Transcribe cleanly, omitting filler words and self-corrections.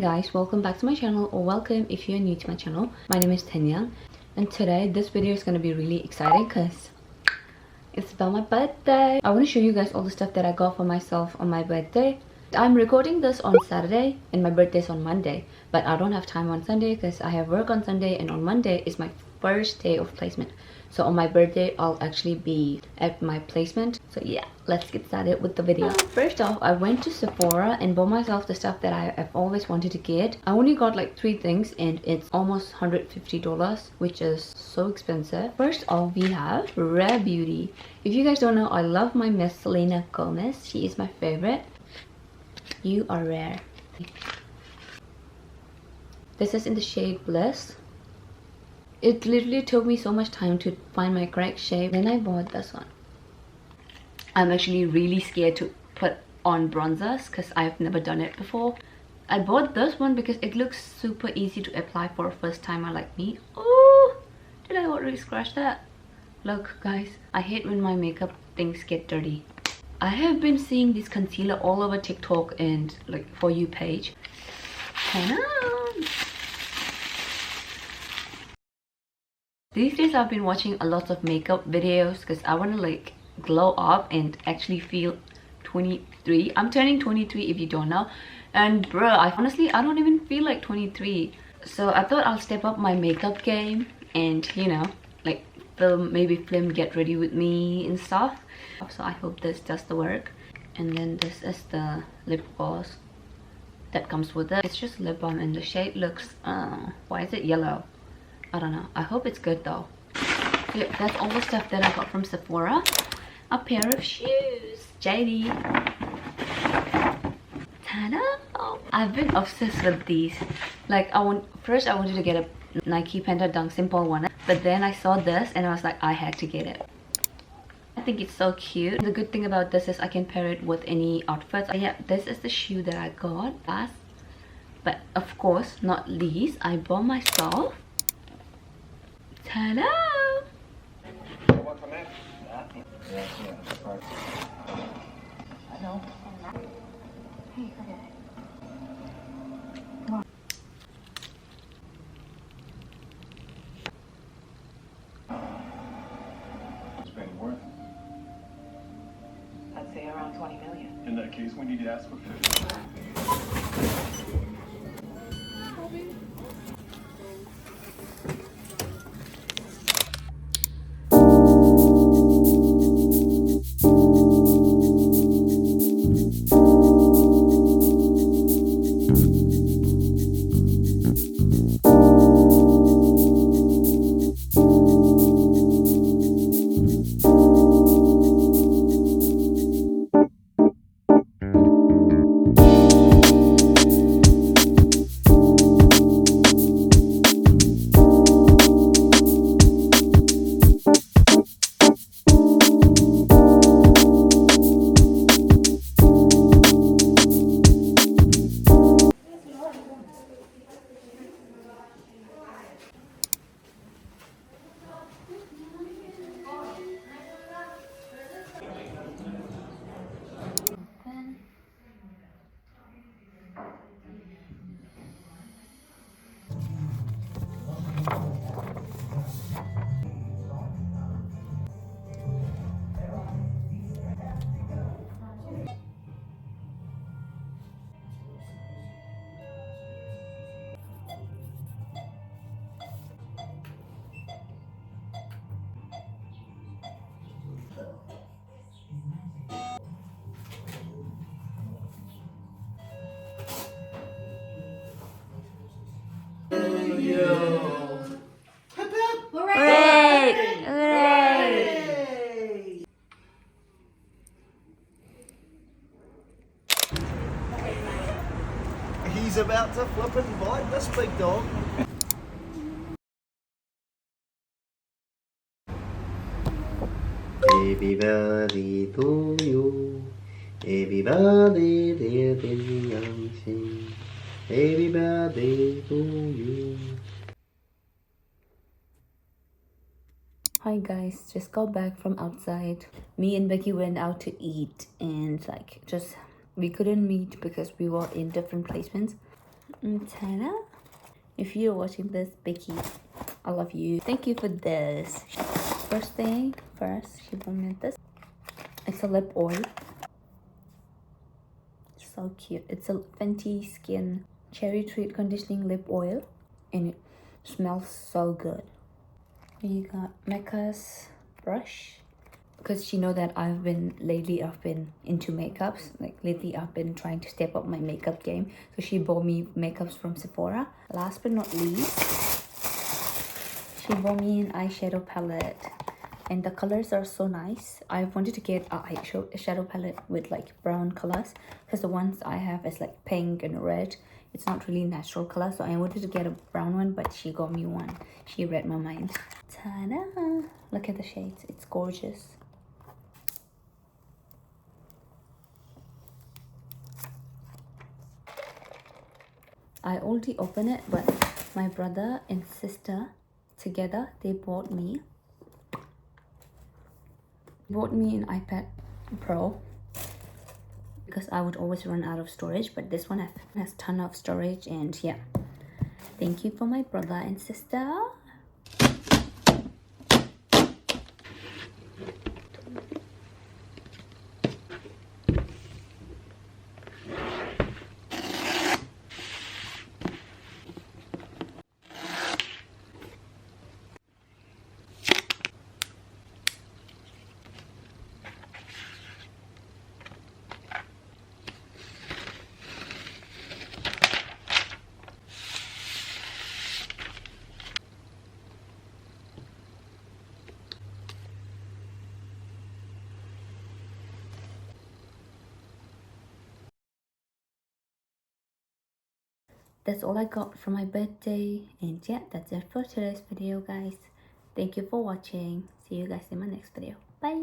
guys, welcome back to my channel, or welcome if you're new to my channel. My name is Tanya, and today this video is going to be really exciting because it's about my birthday. I want to show you guys all the stuff that I got for myself on my birthday. I'm recording this on Saturday and my birthday's on Monday, but I don't have time on Sunday because I have work on Sunday, and on Monday is my first day of placement. So on my birthday I'll actually be at my placement. So yeah, let's get started with the video. First off, I went to Sephora and bought myself the stuff that I've always wanted to get. I only got like 3 things and it's almost $150, which is so expensive. First off, we have Rare Beauty. If you guys don't know, I love my Miss Selena Gomez. She is my favorite. You are rare. This is in the shade Bliss. It literally took me so much time to find my correct shade. Then I bought this one. I'm actually really scared to put on bronzers because I've never done it before. I bought this one because it looks super easy to apply for a first timer like me. Oh, did I already scratch that? Look guys, I hate when my makeup things get dirty. I have been seeing this concealer all over TikTok and like For You page. These days I've been watching a lot of makeup videos because I want to like glow up and actually feel 23. I'm turning 23 if you don't know, and bro, I don't even feel like 23. So I thought I'll step up my makeup game and, you know, like film Get Ready With Me and stuff. So I hope this does the work. And then this is the lip gloss that comes with it. It's just lip balm and the shade looks why is it yellow? I don't know. I hope it's good though. So yeah, that's all the stuff that I got from Sephora. A pair of shoes. JD. Ta-da! I've been obsessed with these. Like first I wanted to get a Nike Panda Dunk Simple one, but then I saw this and I was like, I had to get it. I think it's so cute. The good thing about this is I can pair it with any outfits. Yeah, this is the shoe that I got last. But of course, not least, I bought myself. Ta-da! I know. Hey, forget it. Come on. What's Penny worth? I'd say around 20 million. In that case, we need to ask for 50. Hooray! Hooray! He's about to flip and bite this big dog. Happy birthday to you. Happy birthday, dear Yang. Happy birthday to you. Hi guys, just got back from outside. Me and Becky went out to eat and like we couldn't meet because we were in different placements. Tana, if you're watching this, Becky, I love you. Thank you for this. First, she bought me this. It's a lip oil. So cute. It's a Fenty Skin Cherry Treat Conditioning Lip Oil, and it smells so good. You got Mecca's brush, because she know that I've been into makeups. Like lately I've been trying to step up my makeup game, so she bought me makeups from Sephora. Last but not least, she bought me an eyeshadow palette, and the colors are so nice. I wanted to get a eyeshadow palette with like brown colors, because the ones I have is like pink and red. It's not really natural color, so I wanted to get a brown one, but she got me one. She read my mind. Ta-da! Look at the shades. It's gorgeous. I already opened it, but my brother and sister together, they bought me an iPad Pro, because I would always run out of storage, but this one has ton of storage. And yeah, thank you for my brother and sister. That's all I got for my birthday, and yeah, that's it for today's video, guys. Thank you for watching. See you guys in my next video. Bye.